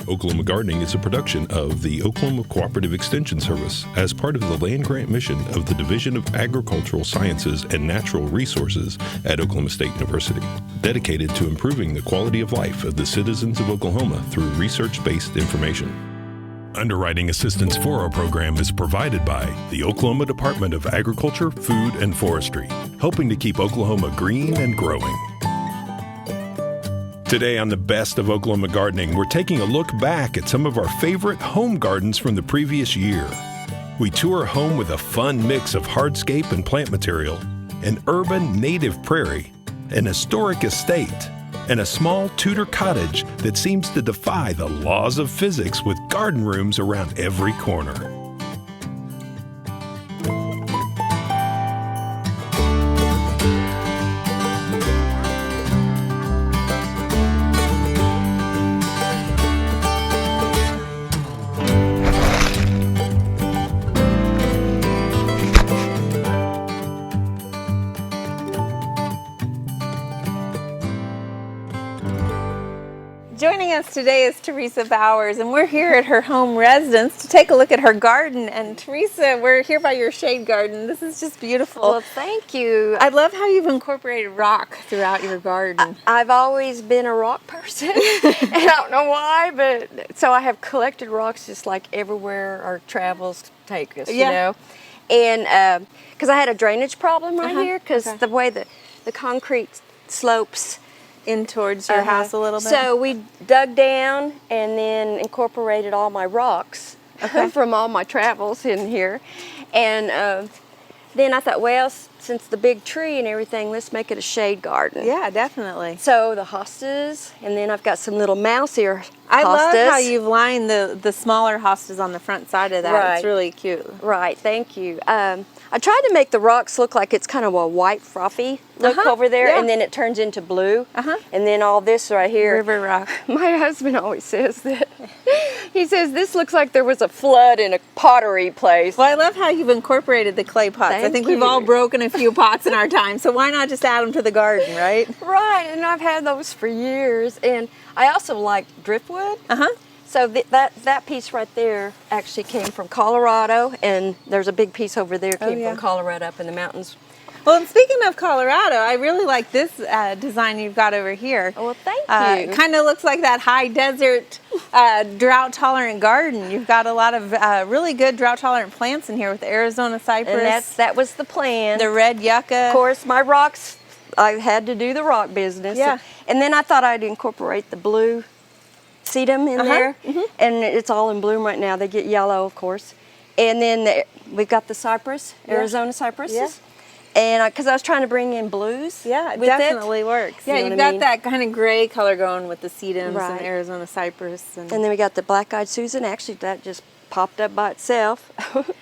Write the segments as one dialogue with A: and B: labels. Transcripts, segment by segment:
A: Oklahoma Gardening is a production of the Oklahoma Cooperative Extension Service as part of the land grant mission of the Division of Agricultural Sciences and Natural Resources at Oklahoma State University, dedicated to improving the quality of life of the citizens of Oklahoma through research-based information. Underwriting assistance for our program is provided by the Oklahoma Department of Agriculture, Food, and Forestry, helping to keep Oklahoma green and growing. Today on the Best of Oklahoma Gardening, we're taking a look back at some of our favorite home gardens from the previous year. We tour home with a fun mix of hardscape and plant material, an urban native prairie, an historic estate, and a small Tudor cottage that seems to defy the laws of physics with garden rooms around every corner.
B: Joining us today is Teresa Bowers, and we're here at her home residence to take a look at her garden. And Teresa, we're here by your shade garden. This is just beautiful.
C: Well, thank you.
B: I love how you've incorporated rock throughout your garden.
C: I've always been a rock person, and I don't know why, but so I have collected rocks just like everywhere our travels take us, you know. And because I had a drainage problem right here, because the way the concrete slopes
B: in towards your house a little bit.
C: So we dug down and then incorporated all my rocks from all my travels in here. And then I thought, well, since the big tree and everything, let's make it a shade garden.
B: Yeah, definitely.
C: So the hostas, and then I've got some little mouse-ear hostas.
B: I love how you've lined the smaller hostas on the front side of that.
C: Right.
B: It's really cute.
C: Right, thank you. I tried to make the rocks look like it's kind of a white frothy look over there, and then it turns into blue. And then all this right here.
B: River rock.
C: My husband always says that. He says this looks like there was a flood in a pottery place.
B: Well, I love how you've incorporated the clay pots. I think we've all broken a few pots in our time, so why not just add them to the garden, right?
C: Right, and I've had those for years. And I also like driftwood. So that piece right there actually came from Colorado, and there's a big piece over there came from Colorado up in the mountains.
B: Well, and speaking of Colorado, I really like this design you've got over here.
C: Oh, well, thank you.
B: It kind of looks like that high desert, drought-tolerant garden. You've got a lot of really good drought-tolerant plants in here with the Arizona cypress.
C: And that was the plan.
B: The red yucca.
C: Of course, my rocks, I had to do the rock business.
B: Yeah.
C: And then I thought I'd incorporate the blue sedum in there, and it's all in bloom right now. They get yellow, of course. And then we've got the cypress, Arizona cypresses. And because I was trying to bring in blues.
B: Yeah, it definitely works. Yeah, you've got that kind of gray color going with the sedums and the Arizona cypress.
C: And then we got the black-eyed Susan. Actually, that just popped up by itself.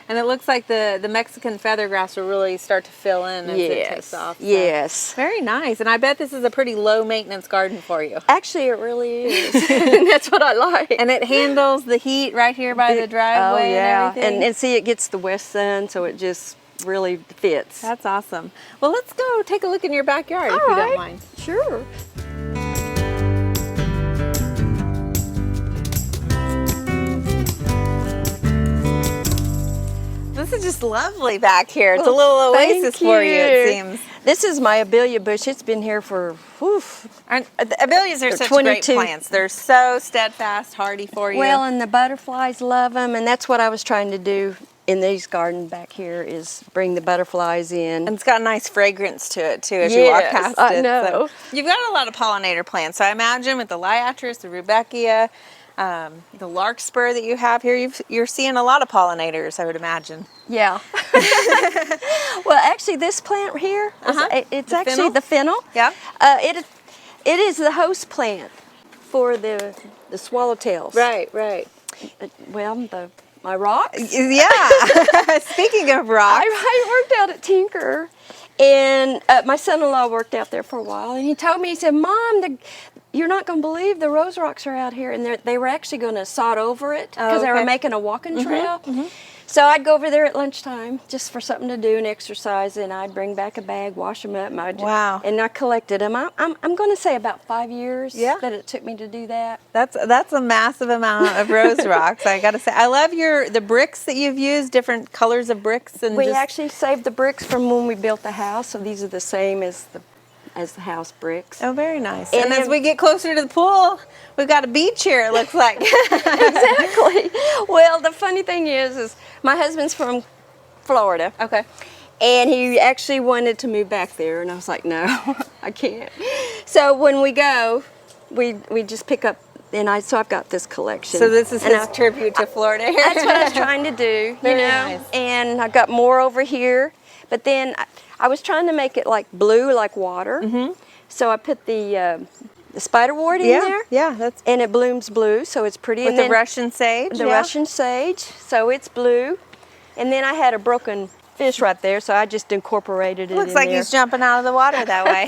B: And it looks like the Mexican feathergrass will really start to fill in as it takes off. So.
C: Yes.
B: Very nice. And I bet this is a pretty low maintenance garden for you.
C: Actually, it really is. And that's what I like.
B: And it handles the heat right here by the driveway and everything.
C: And see, it gets the west sun, so it just really fits.
B: That's awesome. Well, let's go take a look in your backyard if you don't mind.
C: Sure.
B: This is just lovely back here. It's a little oasis for you, it seems.
C: This is my abelia bush. It's been here for,
B: And the abelias are such great plants. They're so steadfast, hardy for you.
C: Well, and the butterflies love them, and that's what I was trying to do in these gardens back here is bring the butterflies in.
B: And it's got a nice fragrance to it, too, as you walk past it.
C: I know.
B: So you've got a lot of pollinator plants. So I imagine with the liatris, the rudbeckia, the larkspur that you have here, you're seeing a lot of pollinators, I would imagine.
C: Yeah. Well, actually, this plant here, it's actually the fennel.
B: Yeah.
C: It is the host plant for the swallowtails.
B: Right, right.
C: Well, my rocks.
B: Yeah. Speaking of rocks.
C: I worked out at Tinker, and my son-in-law worked out there for a while, and he told me, he said, Mom, you're not going to believe the rose rocks are out here, and they were actually going to sod over it because they were making a walking trail. So I'd go over there at lunchtime just for something to do and exercise, and I'd bring back a bag, wash them up.
B: Wow.
C: And I collected them. I'm going to say about 5 years
B: Yeah.
C: that it took me to do that.
B: That's a massive amount of rose rocks. I got to say, I love the bricks that you've used, different colors of bricks, and
C: We actually saved the bricks from when we built the house, so these are the same as the house bricks.
B: Oh, very nice.
C: And
B: And as
C: then-
B: we get closer to the pool, we've got a beach here, it looks like.
C: Exactly. Well, the funny thing is my husband's from Florida.
B: Okay.
C: And he actually wanted to move back there, and I was like, no, I can't. So when we go, we just pick up, and so I've got this collection.
B: So this is
C: And
B: his tribute to Florida here.
C: That's what I was trying to do,
B: Very
C: you know.
B: nice.
C: And I got more over here, but then I was trying to make it like blue, like water. Mm-hmm. So I put the spiderwort in there.
B: Yeah, that's
C: And it blooms blue, so it's pretty.
B: with
C: and
B: the
C: then
B: Russian sage.
C: the
B: yeah.
C: Russian sage, so it's blue. And then I had a broken fish right there, so I just incorporated it
B: Looks
C: in
B: like
C: there.
B: he's jumping out of the water that way.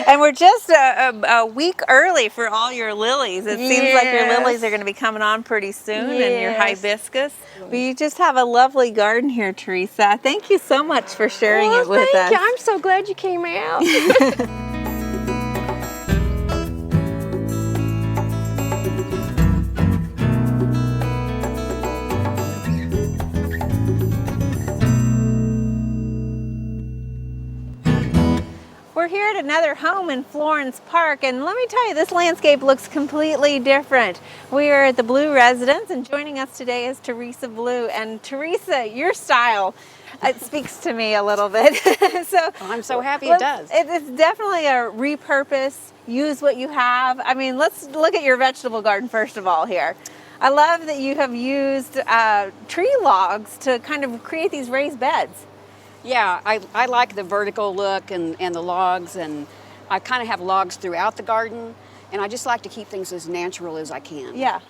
B: And we're just a week early for all your lilies. It seems like your
C: Yes.
B: lilies are going to be coming on pretty soon, and your
C: Yes.
B: hibiscus. But you just have a lovely garden here, Teresa. Thank you so much for sharing
C: Well,
B: it with
C: thank
B: us.
C: you. I'm so glad you came out.
B: We're here at another home in Florence Park, and let me tell you, this landscape looks completely different. We are at the Blue Residence, and joining us today is Teresa Blue. And Teresa, your style, it speaks to me a little bit. So
D: I'm so happy it does.
B: It's definitely a repurpose, use what you have. I mean, let's look at your vegetable garden first of all here. I love that you have used tree logs to kind of create these raised beds.
D: Yeah, I like the vertical look and the logs, and I kind of have logs throughout the garden, and I just like to keep things as natural as I can.
B: Yeah.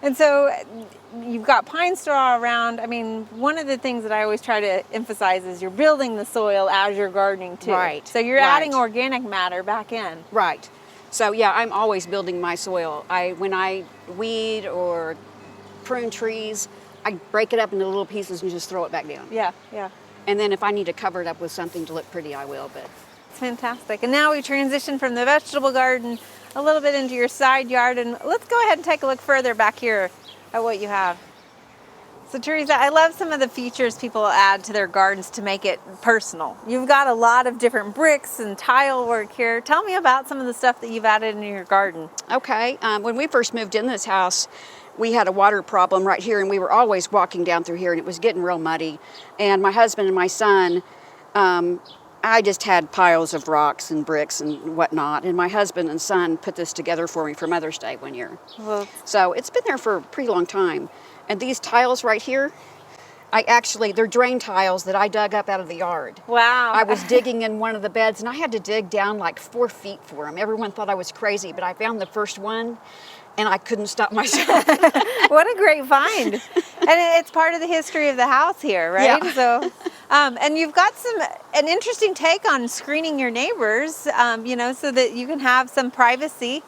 B: And so you've got pine straw around. I mean, one of the things that I always try to emphasize is you're building the soil as you're gardening too.
D: Right,
B: So you're
D: right.
B: adding organic matter back in.
D: Right. So yeah, I'm always building my soil. When I weed or prune trees, I break it up into little pieces and just throw it back down.
B: Yeah.
D: And then if I need to cover it up with something to look pretty, I will. But
B: It's fantastic. And now we transition from the vegetable garden a little bit into your side yard, and let's go ahead and take a look further back here at what you have. So Teresa, I love some of the features people add to their gardens to make it personal. You've got a lot of different bricks and tile work here. Tell me about some of the stuff that you've added into your garden.
D: okay, when we first moved in this house, we had a water problem right here, and we were always walking down through here, and it was getting real muddy. And my husband and my son, I just had piles of rocks and bricks and whatnot, and my husband and son put this together for me for Mother's Day one year.
B: Well,
D: So it's been there for a pretty long time. And these tiles right here, they're drain tiles that I dug up out of the yard.
B: wow.
D: I was digging in one of the beds, and I had to dig down like 4 feet for them. Everyone thought I was crazy, but I found the first one, and I couldn't stop myself.
B: What a great find. And it's part of the history of the house here, right?
D: Yeah.
B: So, and you've got an interesting take on screening your neighbors, so that you can have some privacy.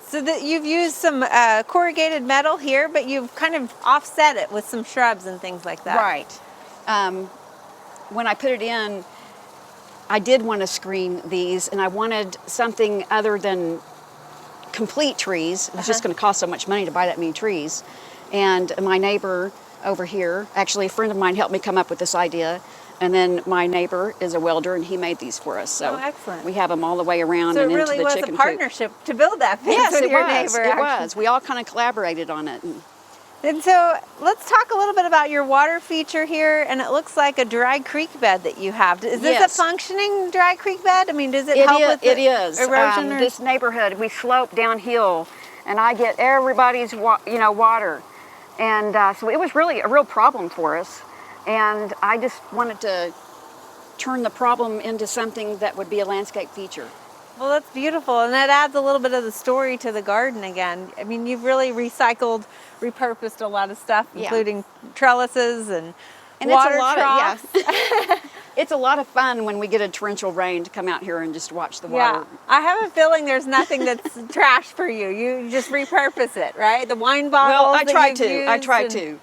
B: So that you've used some corrugated metal here, but you've kind of offset it with some shrubs and things like that.
D: Right. When I put it in, I did want to screen these, and I wanted something other than complete trees. It was just going to cost so much money to buy that many trees. And my neighbor over here, actually a friend of mine helped me come up with this idea. And then my neighbor is a welder, and he made these for us. So
B: Oh, excellent.
D: we have them all the way around
B: So it
D: and into
B: really
D: the
B: was
D: chicken
B: a
D: coop.
B: partnership to build that fence
D: Yes,
B: with
D: it
B: your
D: was.
B: neighbor.
D: It
B: actually.
D: was. We all kind of collaborated on it.
B: And so let's talk a little bit about your water feature here. And it looks like a dry creek bed that you have. Is this
D: Yes.
B: a functioning dry creek bed? I mean, does it help with
D: It
B: the
D: is.
B: erosion? or...
D: This neighborhood, we slope downhill, and I get everybody's water. And so it was really a real problem for us. And I just wanted to turn the problem into something that would be a landscape feature.
B: Well, that's beautiful. And that adds a little bit of the story to the garden again. I mean, you've really repurposed a lot of stuff,
D: Yeah.
B: including trellises and
D: And
B: water
D: it's a lot
B: troughs.
D: it's a lot of fun when we get a torrential rain to come out here and just watch the
B: Yeah,
D: water.
B: I have a feeling there's nothing that's trash for you. You just repurpose it, right? The wine bottles.
D: Well, I
B: that
D: try
B: you've
D: to. I
B: used
D: try
B: and-
D: to.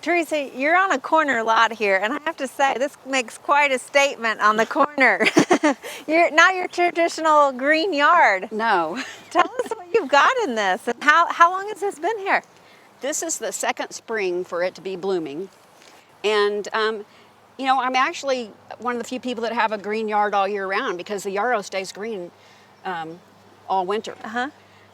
B: Teresa, you're on a corner lot here, and I have to say, this makes quite a statement on the corner. You're not your traditional green yard.
D: No.
B: Tell us what you've got in this, and how long has this been here?
D: This is the second spring for it to be blooming. And, you know, I'm actually one of the few people that have a green yard all year round because the yarrow stays green all winter.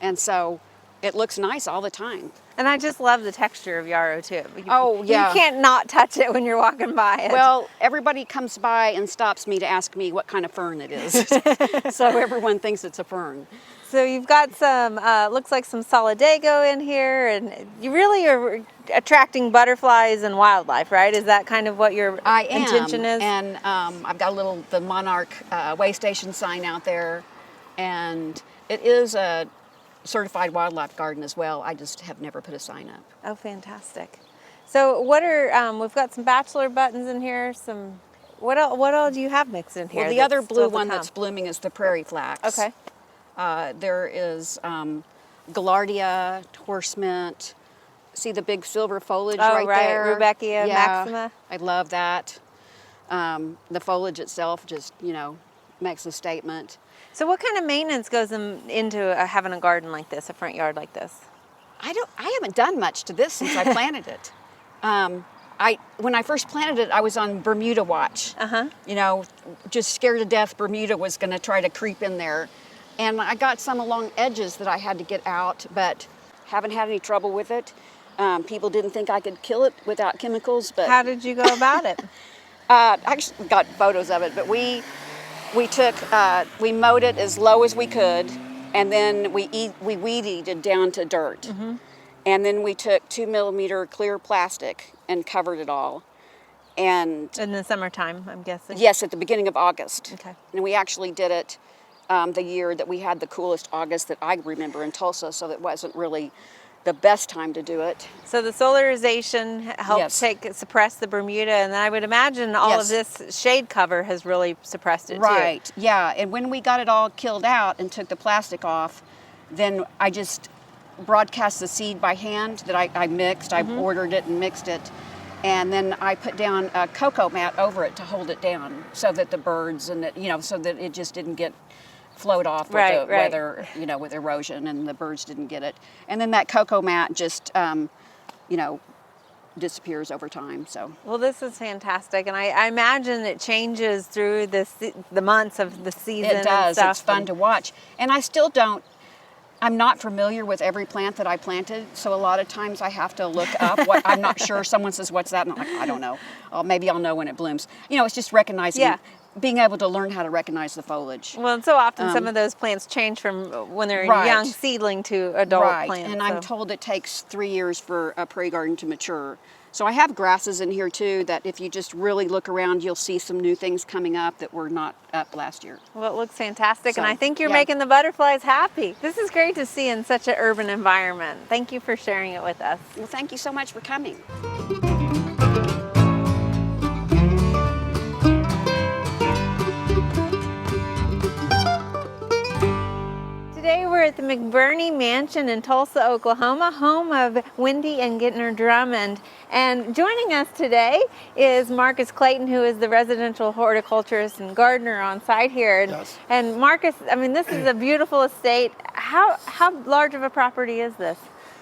D: And so it looks nice all the time.
B: And I just love the texture of yarrow too.
D: Oh, yeah.
B: You can't not touch it when you're walking by it.
D: Well, everybody comes by and stops me to ask me what kind of fern it is. So everyone thinks it's a fern.
B: So you've got some, looks like some solidago in here, and you really are attracting butterflies and wildlife, right? Is that kind of what your intention is?
D: And I've got the Monarch way station sign out there, and it is a certified wildlife garden as well. I just have never put a sign up.
B: Oh, fantastic. So what are, we've got some bachelor buttons in here, what all do you have mixed in here?
D: Well, the other blue one that's blooming is the prairie flax.
B: Okay.
D: There is gaillardia, horse mint. See the big silver foliage right there?
B: Rudbeckia maxima.
D: I love that. The foliage itself just, you know, makes a statement.
B: So what kind of maintenance goes into having a garden like this, a front yard like this?
D: I haven't done much to this since I planted it. When I first planted it, I was on Bermuda watch. You know, just scared to death Bermuda was going to try to creep in there. And I got some along edges that I had to get out, but haven't had any trouble with it. People didn't think I could kill it without chemicals, but...
B: How did you go about it?
D: I actually got photos of it, but we mowed it as low as we could, and then we weed-eated down to dirt. And then we took 2mm clear plastic and covered it all. And
B: in the summertime, I'm guessing?
D: Yes, at the beginning of August.
B: Okay.
D: And we actually did it the year that we had the coolest August that I remember in Tulsa, so it wasn't really the best time to do it.
B: So the solarization helps suppress the Bermuda, and then I would imagine all of this shade cover has really suppressed it too.
D: Right, yeah, and when we got it all killed out and took the plastic off, then I just broadcast the seed by hand that I mixed. I ordered it and mixed it, and then I put down a cocoa mat over it to hold it down so that the birds and so that it just didn't get float off with the weather, you know, with erosion, and the birds didn't get it. And then that cocoa mat just, you know, disappears over time. So.
B: Well, this is fantastic, and I imagine it changes through the months of the season.
D: It does.
B: And stuff.
D: It's fun to watch, and I still don't. I'm not familiar with every plant that I planted, so a lot of times I have to look up what I'm not sure. Someone says, "What's that?" And I'm like, "I don't know." Maybe I'll know when it blooms. You know, it's just recognizing. Being able to learn how to recognize the foliage.
B: Well, and so often some of those plants change from when they're a young seedling to adult plants.
D: And I'm told it takes 3 years for a prairie garden to mature. So I have grasses in here too that if you just really look around, you'll see some new things coming up that were not up last year.
B: Well, it looks fantastic, and I think you're making the butterflies happy. This is great to see in such an urban environment. Thank you for sharing it with us.
D: Well, thank you so much for coming.
B: Today we're at the McBurney Mansion in Tulsa, Oklahoma, home of Wendy and Gittner Drummond. And joining us today is Marcus Clayton, who is the residential horticulturist and gardener on site here. And Marcus, I mean, this is a beautiful estate. How large of a property is this?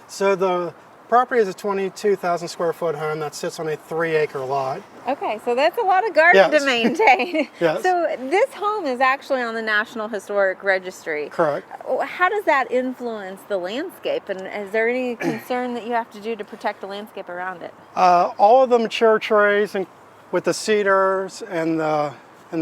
E: So the property is a 22,000 square foot home that sits on a 3-acre lot.
B: Okay, so that's a lot of garden to maintain.
E: Yes.
B: So this home is actually on the National Historic Registry.
E: Correct.
B: How does that influence the landscape, and is there any concern that you have to do to protect the landscape around it?
E: All of the mature trees and with the cedars and the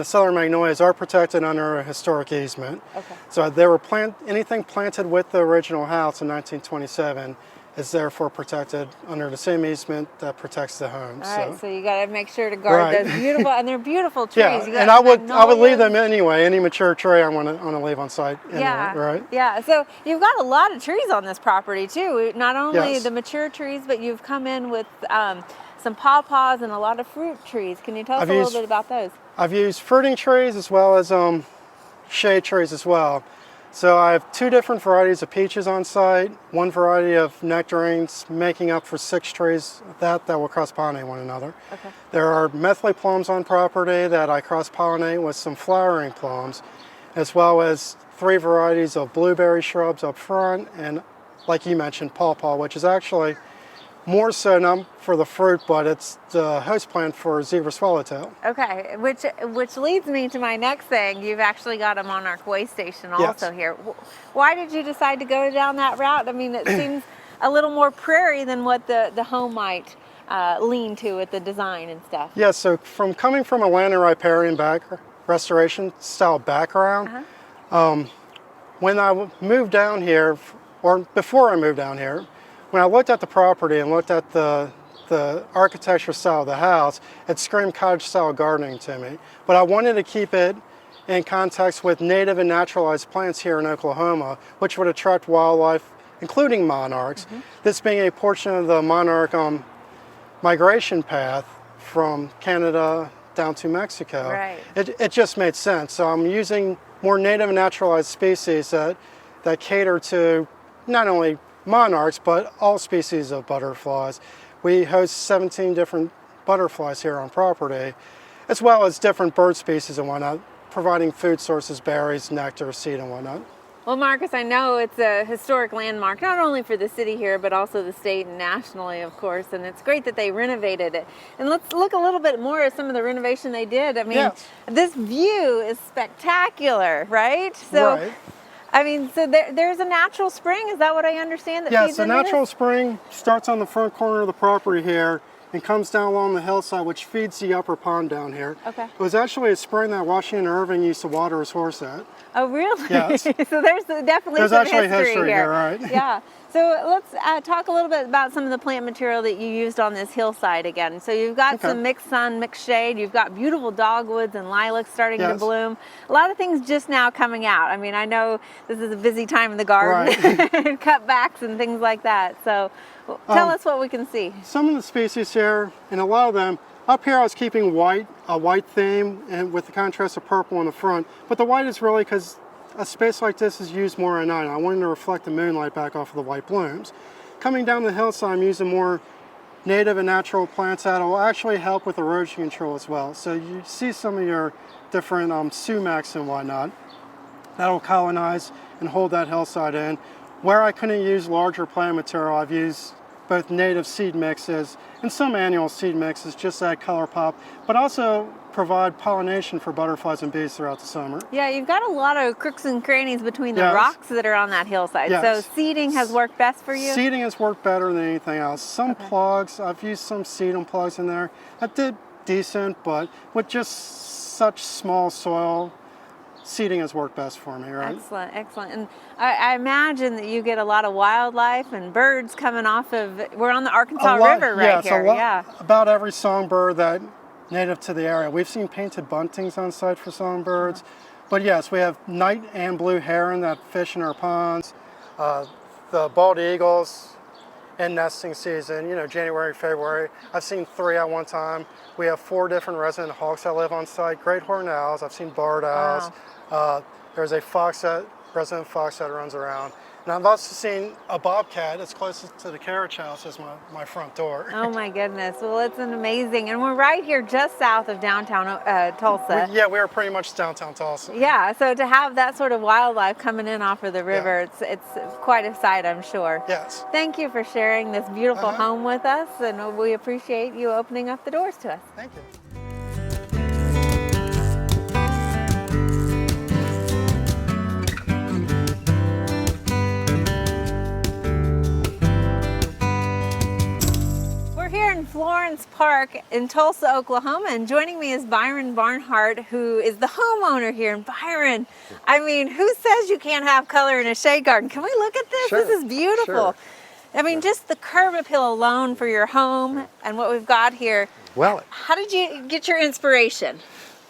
E: southern magnolias are protected under a historic easement.
B: Okay.
E: So they were anything planted with the original house in 1927 is therefore protected under the same easement that protects the home.
B: All right, so you got to make sure to guard those beautiful, and they're beautiful trees.
E: Yeah, and I would leave them anyway. Any mature tree I want to leave on site anyway, right?
B: Yeah, so you've got a lot of trees on this property too. Not only the mature trees, but you've come in with some pawpaws and a lot of fruit trees. Can you tell us a little bit about those?
E: I've used fruiting trees as well as shade trees as well. So I have 2 different varieties of peaches on site, 1 variety of nectarines, making up for 6 trees that will cross-pollinate one another.
B: Okay.
E: There are methley plums on property that I cross-pollinate with some flowering plums, as well as 3 varieties of blueberry shrubs up front, and like you mentioned, pawpaw, which is actually more so not for the fruit, but it's the host plant for zebra swallowtail.
B: Okay, which leads me to my next thing. You've actually got a Monarch way station also
E: Yes.
B: here. Why did you decide to go down that route? I mean, it seems a little more prairie than what the home might lean to with the design and stuff.
E: Yeah, so coming from a land and riparian restoration style background, when I moved down here, or before I moved down here, when I looked at the property and looked at the architecture style of the house, it screamed cottage style gardening to me. But I wanted to keep it in context with native and naturalized plants here in Oklahoma, which would attract wildlife, including monarchs. This being a portion of the monarch migration path from Canada down to Mexico.
B: Right.
E: It just made sense. So I'm using more native and naturalized species that cater to not only monarchs, but all species of butterflies. We host 17 different butterflies here on property, as well as different bird species and whatnot, providing food sources, berries, nectar, seed, and whatnot.
B: Well, Marcus, I know it's a historic landmark, not only for the city here, but also the state and nationally, of course, and it's great that they renovated it. And let's look a little bit more at some of the renovation they did. I mean,
E: Yes.
B: This view is spectacular, right? So,
E: Right.
B: I mean, so there's a natural spring, is that what I understand? That
E: Yes,
B: feeds
E: the
B: into
E: natural
B: this?
E: spring starts on the front corner of the property here and comes down along the hillside, which feeds the upper pond down here.
B: Okay.
E: It was actually a spring that Washington Irving used to water his horse at.
B: Oh, really?
E: Yes.
B: So there's definitely
E: There's
B: some
E: actually
B: history
E: history here, right?
B: Yeah. So let's talk a little bit about some of the plant material that you used on this hillside again. So you've got
E: Okay.
B: some mixed sun, mixed shade. You've got beautiful dogwoods and lilacs starting to
E: Yes.
B: bloom. A lot of things just now coming out. I mean, I know this is a busy time in the garden,
E: Right.
B: cutbacks and things like that. So tell us what we can see.
E: Some of the species here, and a lot of them, up here I was keeping a white theme, and with the contrast of purple in the front. But the white is really because a space like this is used more at night. I wanted to reflect the moonlight back off of the white blooms. Coming down the hillside, I'm using more native and natural plants that will actually help with erosion control as well. So you see some of your different sumacs and whatnot that will colonize and hold that hillside in. Where I couldn't use larger plant material, I've used both native seed mixes and some annual seed mixes just to add color pop, but also provide pollination for butterflies and bees throughout the summer.
B: Yeah, you've got a lot of crooks and crannies between the
E: Yes.
B: rocks that are on that hillside.
E: Yes.
B: So seeding has worked best for you?
E: Seeding has worked better than anything else. Some plugs, I've used some sedum plugs in there. That did decent, but with just such small soil, seeding has worked best for me, right?
B: Excellent, excellent. And I imagine that you get a lot of wildlife and birds coming off of, we're on the Arkansas River right here. Yeah.
E: About every songbird that native to the area. We've seen painted buntings on site for songbirds. But yes, we have night and blue heron that fish in our ponds. The bald eagles in nesting season, January, February. I've seen 3 at one time. We have 4 different resident hawks that live on site. Great horned owls. I've seen barred owls. There's a resident fox that runs around. And I've also seen a bobcat as close to the carriage house as my front door.
B: Oh my goodness. Well, it's an amazing, and we're right here just south of downtown Tulsa.
E: We are pretty much downtown Tulsa.
B: Yeah, so to have that sort of wildlife coming in off of the river, it's quite a sight, I'm sure.
E: Yes.
B: Thank you for sharing this beautiful home with us, and we appreciate you opening up the doors to us.
E: Thank you.
B: In Florence Park in Tulsa, Oklahoma, and joining me is Byron Barnhart, who is the homeowner here. And Byron, I mean, who says you can't have color in a shade garden? Can we look at this?
F: Sure,
B: This is beautiful.
F: sure.
B: I mean, just the curb appeal alone for your home and what we've got here.
F: Well,
B: How did you get your inspiration?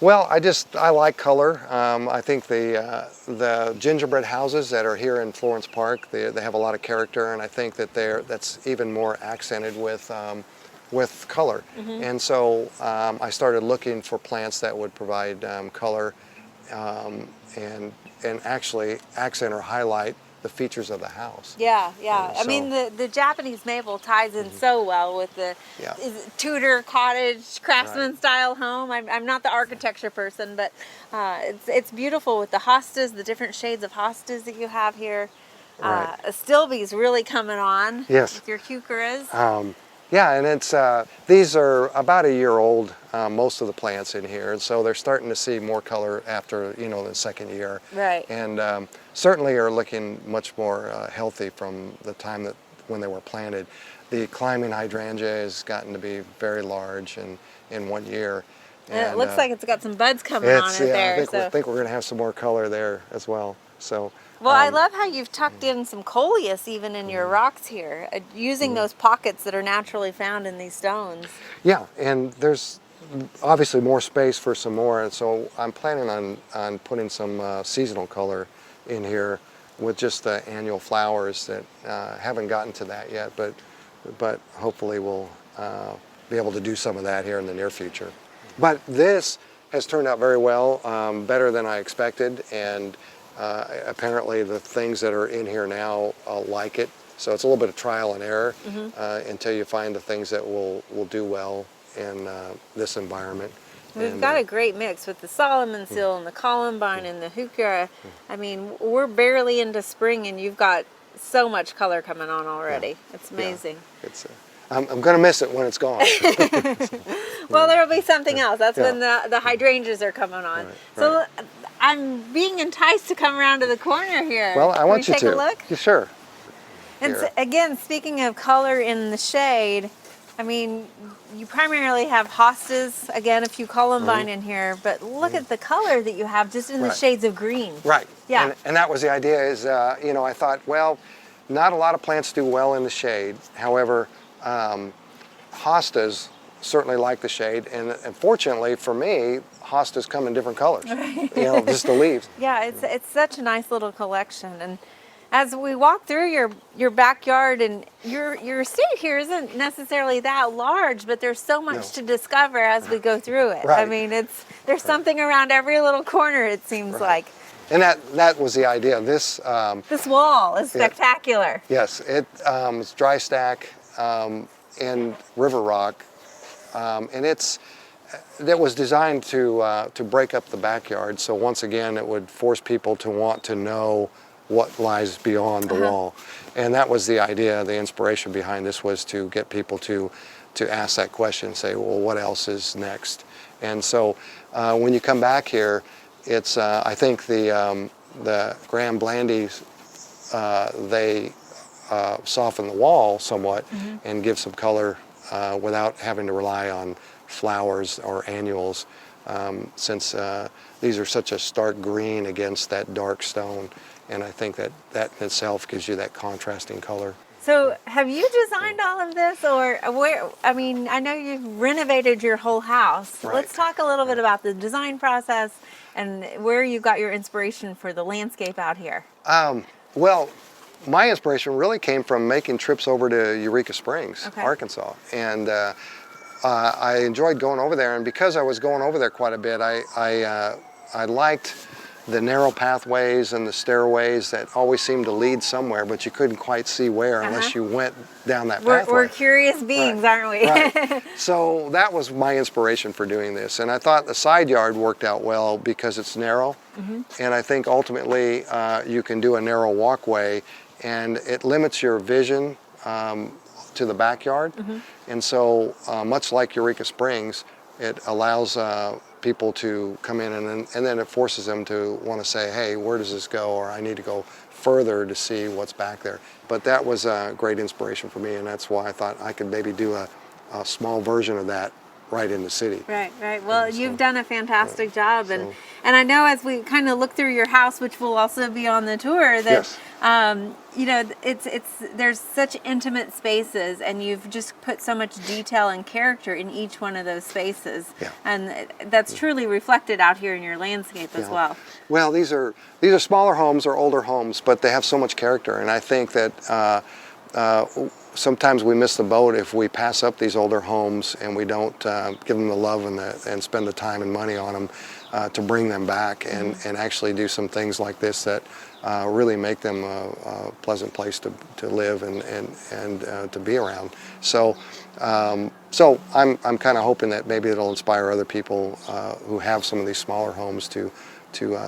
F: I like color. I think the gingerbread houses that are here in Florence Park, they have a lot of character, and I think that that's even more accented with color. And so I started looking for plants that would provide color and actually accent or highlight the features of the house.
B: Yeah, yeah. I
F: So-
B: mean, the Japanese maple ties in so well with the
F: Yeah.
B: is it Tudor cottage craftsman style home. I'm not the architecture person, but it's beautiful with the hostas, the different shades of hostas that you have here.
F: Right.
B: Stilby's really coming on.
F: Yes.
B: With your heucheras.
F: Yeah, and it's these are about a year old, most of the plants in here, and so they're starting to see more color after the second year.
B: Right.
F: And certainly are looking much more healthy from the time that when they were planted. The climbing hydrangea has gotten to be very large in 1 year.
B: And it looks like it's got some buds coming on it there.
F: I think we're going to have some more color there as well. So.
B: Well, I love how you've tucked in some coleus even in your rocks here, using those pockets that are naturally found in these stones.
F: Yeah, and there's obviously more space for some more, and so I'm planning on putting some seasonal color in here with just the annual flowers that haven't gotten to that yet, but hopefully we'll be able to do some of that here in the near future. But this has turned out very well, better than I expected, and apparently the things that are in here now like it. So it's a little bit of trial and error until you find the things that will do well in this environment.
B: We've got a great mix with the Solomon seal and the columbine and the heuchera. I mean, we're barely into spring and you've got so much color coming on already.
F: Yeah.
B: It's amazing.
F: Yeah. It's I'm going to miss it when it's gone.
B: Well, there will be something else. That's
F: Yeah.
B: when the hydrangeas are coming on.
F: Right,
B: So
F: right.
B: I'm being enticed to come around to the corner here.
F: Well, I
B: Can
F: want
B: we
F: you
B: take
F: to.
B: a look?
F: Yeah, sure.
B: And
F: Here.
B: again, speaking of color in the shade, I mean, you primarily have hostas, again, a few columbine in here, but look at the color that you have just in the
F: Right.
B: shades of green.
F: Right.
B: Yeah.
F: And that was the idea is, I thought, well, not a lot of plants do well in the shade. However, hostas certainly like the shade. And fortunately for me, hostas come in different colors, just the leaves.
B: Yeah, it's such a nice little collection. And as we walk through your backyard, and your estate here isn't necessarily that large, but there's so much
F: No.
B: to discover as we go through it. I
F: Right.
B: mean, there's something around every little corner, it seems like.
F: And that was the idea. This,
B: This wall is spectacular.
F: yes, it's dry stack and river rock, and that was designed to break up the backyard. So once again, it would force people to want to know what lies beyond the wall, and that was the idea. The inspiration behind this was to get people to ask that question, say, well, what else is next? And so when you come back here, it's I think the Graham Blandies they soften the wall somewhat and give some color without having to rely on flowers or annuals, since these are such a stark green against that dark stone. And I think that in itself gives you that contrasting color.
B: So have you designed all of this, or where? I mean, I know you've renovated your whole house.
F: Right.
B: Let's talk a little bit about the design process and where you got your inspiration for the landscape out here.
F: Well, my inspiration really came from making trips over to Eureka Springs, Arkansas. And I enjoyed going over there. And because I was going over there quite a bit, I liked the narrow pathways and the stairways that always seemed to lead somewhere, but you couldn't quite see where unless you went down that pathway.
B: We're curious beings, aren't we?
F: Right. So that was my inspiration for doing this. And I thought the side yard worked out well because it's narrow. And I think ultimately you can do a narrow walkway, and it limits your vision to the backyard. And so much like Eureka Springs, it allows people to come in, and then it forces them to want to say, hey, where does this go? Or I need to go further to see what's back there. But that was a great inspiration for me, and that's why I thought I could maybe do a small version of that right in the city.
B: Right, right. Well, you've done a fantastic job, and I know as we kind of look through your house, which will also be on the tour, that there's such intimate spaces, and you've just put so much detail and character in each one of those spaces, and that's truly reflected out here in your landscape as well.
F: Well, these are smaller homes or older homes, but they have so much character, and I think that sometimes we miss the boat if we pass up these older homes and we don't give them the love and spend the time and money on them to bring them back and actually do some things like this that really make them a pleasant place to live and to be around. So so I'm kind of hoping that maybe it'll inspire other people who have some of these smaller homes to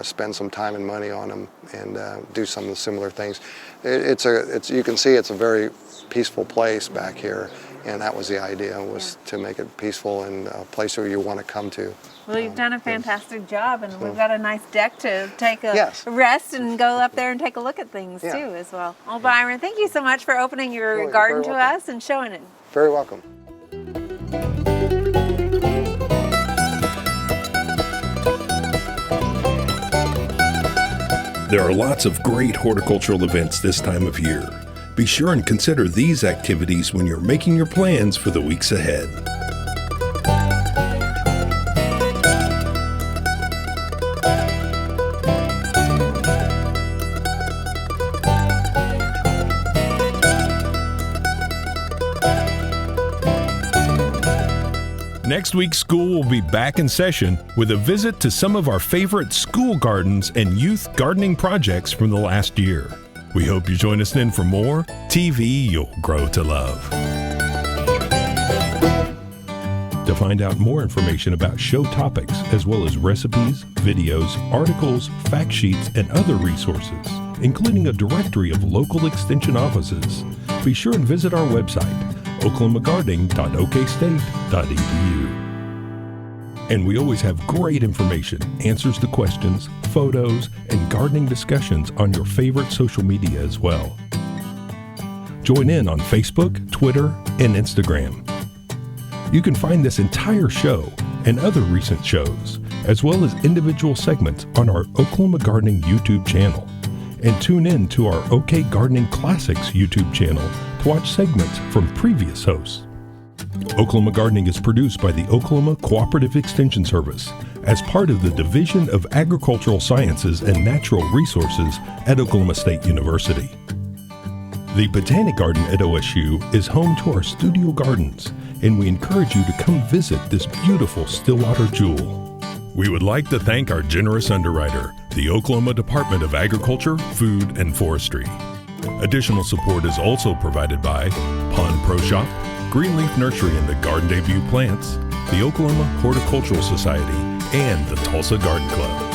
F: spend some time and money on them and do some of the similar things. You can see it's a very peaceful place back here, and that was the idea, was to make it peaceful and a place where you want to come to.
B: Well, you've done a fantastic job, and we've got a nice deck to take a
F: Yes.
B: rest and go up there and take a look at things too as well. Well, Byron, thank you so much for opening your
F: You're
B: garden
F: very
B: to
F: welcome.
B: us and showing it.
F: Very welcome.
A: There are lots of great horticultural events this time of year. Be sure and consider these activities when you're making your plans for the weeks ahead. Next week, school will be back in session with a visit to some of our favorite school gardens and youth gardening projects from the last year. We hope you join us then for more TV You'll Grow to Love. To find out more information about show topics, as well as recipes, videos, articles, fact sheets, and other resources, including a directory of local extension offices, be sure and visit our website, oklahomagardening.okstate.edu. And we always have great information, answers to questions, photos, and gardening discussions on your favorite social media as well. Join in on Facebook, Twitter, and Instagram. You can find this entire show and other recent shows, as well as individual segments on our Oklahoma Gardening YouTube channel. And tune in to our OK Gardening Classics YouTube channel to watch segments from previous hosts. Oklahoma Gardening is produced by the Oklahoma Cooperative Extension Service as part of the Division of Agricultural Sciences and Natural Resources at Oklahoma State University. The Botanic Garden at OSU is home to our studio gardens, and we encourage you to come visit this beautiful Stillwater jewel. We would like to thank our generous underwriter, the Oklahoma Department of Agriculture, Food, and Forestry. Additional support is also provided by Pond Pro Shop, Greenleaf Nursery and the Garden Debut Plants, the Oklahoma Horticultural Society, and the Tulsa Garden Club.